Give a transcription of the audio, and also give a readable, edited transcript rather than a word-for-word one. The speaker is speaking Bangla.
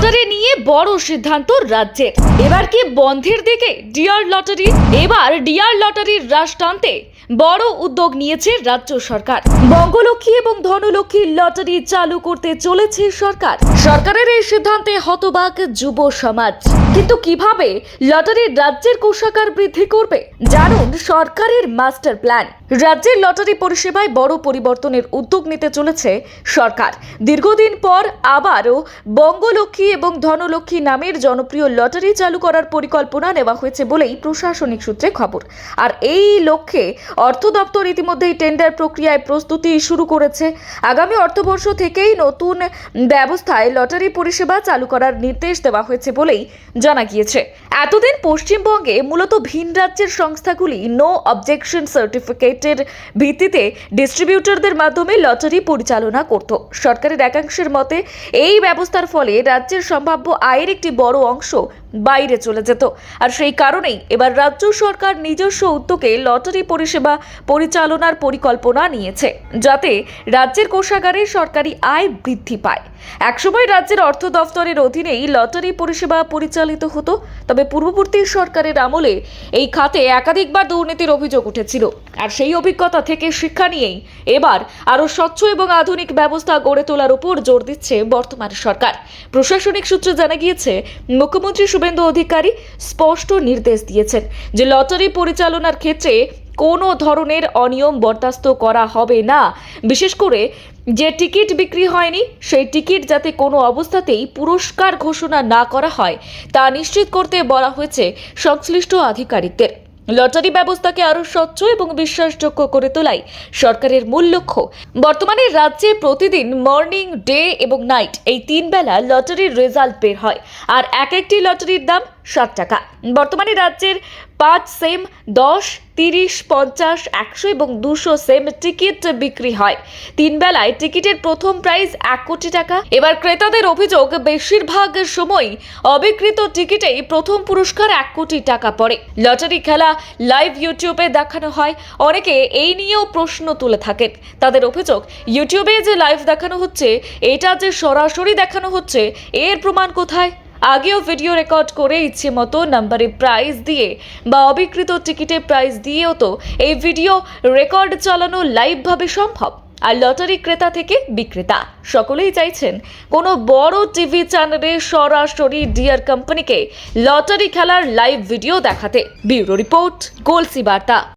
লটারি নিয়ে বড় সিদ্ধান্ত রাজ্যের। এবার কি বন্ধের দিকে ডিআর লটারি? এবার ডিআর লটারির রাশ টানতে বড় উদ্যোগ নিয়েছে রাজ্য সরকার। বঙ্গলক্ষ্মী এবং ধনলক্ষ্মী লটারি চালু করতে চলেছে সরকার। সরকারের এই সিদ্ধান্তে হতবাক যুব সমাজ। কিন্তু কিভাবে লটারির রাজ্যের কোষাগার বৃদ্ধি করবে? জানুন সরকারের মাস্টার প্ল্যান। রাজ্যের লটারি পরিষেবায় বড় পরিবর্তনের উদ্যোগ নিতে চলেছে সরকার। দীর্ঘদিন পর আবারও বঙ্গলক্ষ্মী এবং ধনলক্ষ্মী নামের জনপ্রিয় লটারি চালু করার পরিকল্পনা নেওয়া হয়েছে বলেই প্রশাসনিক সূত্রে খবর। আর এই লক্ষ্যে অর্থ দপ্তর ইতিমধ্যেই টেন্ডার প্রক্রিয়ায় প্রস্তুতি শুরু করেছে। আগামী অর্থবর্ষ থেকেই নতুন ব্যবস্থায় লটারি পরিষেবা চালু করার নির্দেশ দেওয়া হয়েছে বলেই জানা গিয়েছে। এতদিন পশ্চিমবঙ্গে মূলত ভিন রাজ্যের সংস্থাগুলি নো অবজেকশন সার্টিফিকেটের ভিত্তিতে ডিস্ট্রিবিউটরদের মাধ্যমে লটারি পরিচালনা করত। সরকারের একাংশের মতে এই ব্যবস্থার ফলে রাজ্যের সম্ভাব্য আয়ের একটি বড় অংশ বাইরে চলে যেত। আর সেই কারণেই এবার রাজ্য সরকার নিজস্ব উদ্যোগে লটারি পরিষেবা পরিচালনার পরিকল্পনা নিয়েছে, যাতে রাজ্যের কোষাগারে সরকারি আয় বৃদ্ধি পায়। একসময় রাজ্যের অর্থ দফতরের অধীনেই লটারি পরিষেবা পরিচালিত হতো, তবে পূর্ববর্তী সরকারের আমলে এই খাতে একাধিকবার দুর্নীতির অভিযোগ উঠেছিল। আর সেই অভিজ্ঞতা থেকে শিক্ষা নিয়েই এবার আরও স্বচ্ছ এবং আধুনিক ব্যবস্থা গড়ে তোলার উপর জোর দিচ্ছে বর্তমান সরকার। প্রশাসনিক সূত্রে জানা গিয়েছে, মুখ্যমন্ত্রী শুভেন্দু অধিকারী স্পষ্ট নির্দেশ দিয়েছেন যে লটারি পরিচালনার ক্ষেত্রে কোনো ধরনের অনিয়ম বরদাস্ত করা হবে না। বিশেষ করে যে টিকিট বিক্রি হয়নি সেই টিকিট যাতে কোনো অবস্থাতেই পুরস্কার ঘোষণা না করা হয় তা নিশ্চিত করতে বলা হয়েছে সংশ্লিষ্ট আধিকারিকদের। লটারি ব্যবস্থাকে আরও স্বচ্ছ এবং বিশ্বাসযোগ্য করে তোলাই সরকারের মূল লক্ষ্য। বর্তমানে রাজ্যে প্রতিদিন মর্নিং, ডে এবং নাইট এই 3 বেলা লটারির রেজাল্ট বের হয়। আর একটি লটারির দাম 7 টাকা। বর্তমানে রাজ্যের 5 সেম, 10, 30, 50, 100 এবং 200 সেম টিকিট বিক্রি হয়। 3 বেলায় টিকিটের প্রথম প্রাইস 1 কোটি টাকা। এবার ক্রেতাদের অভিযোগ, বেশিরভাগ সময় অবিকৃত টিকিটেই প্রথম পুরস্কার 1 কোটি টাকা পড়ে। লটারি খেলা লাইভ ইউটিউবে দেখানো হয়। অনেকে এই নিয়েও প্রশ্ন তুলে থাকেন। তাদের অভিযোগ, ইউটিউবে যে লাইভ দেখানো হচ্ছে, এটা যে সরাসরি দেখানো হচ্ছে, এর প্রমাণ কোথায়? আগেও ভিডিও রেকর্ড করে ইচ্ছে মতো নাম্বারে প্রাইজ দিয়ে বা অবিকৃত টিকিটে প্রাইজ দিয়েও তো এই ভিডিও রেকর্ড চালানো লাইভভাবে সম্ভব। আর লটারি ক্রেতা থেকে বিক্রেতা সকলেই চাইছেন কোনো বড় টিভি চ্যানেলে সরাসরি ডিআর কোম্পানিকে লটারি খেলার লাইভ ভিডিও দেখাতে। ব্যুরো রিপোর্ট, গলসি বার্তা।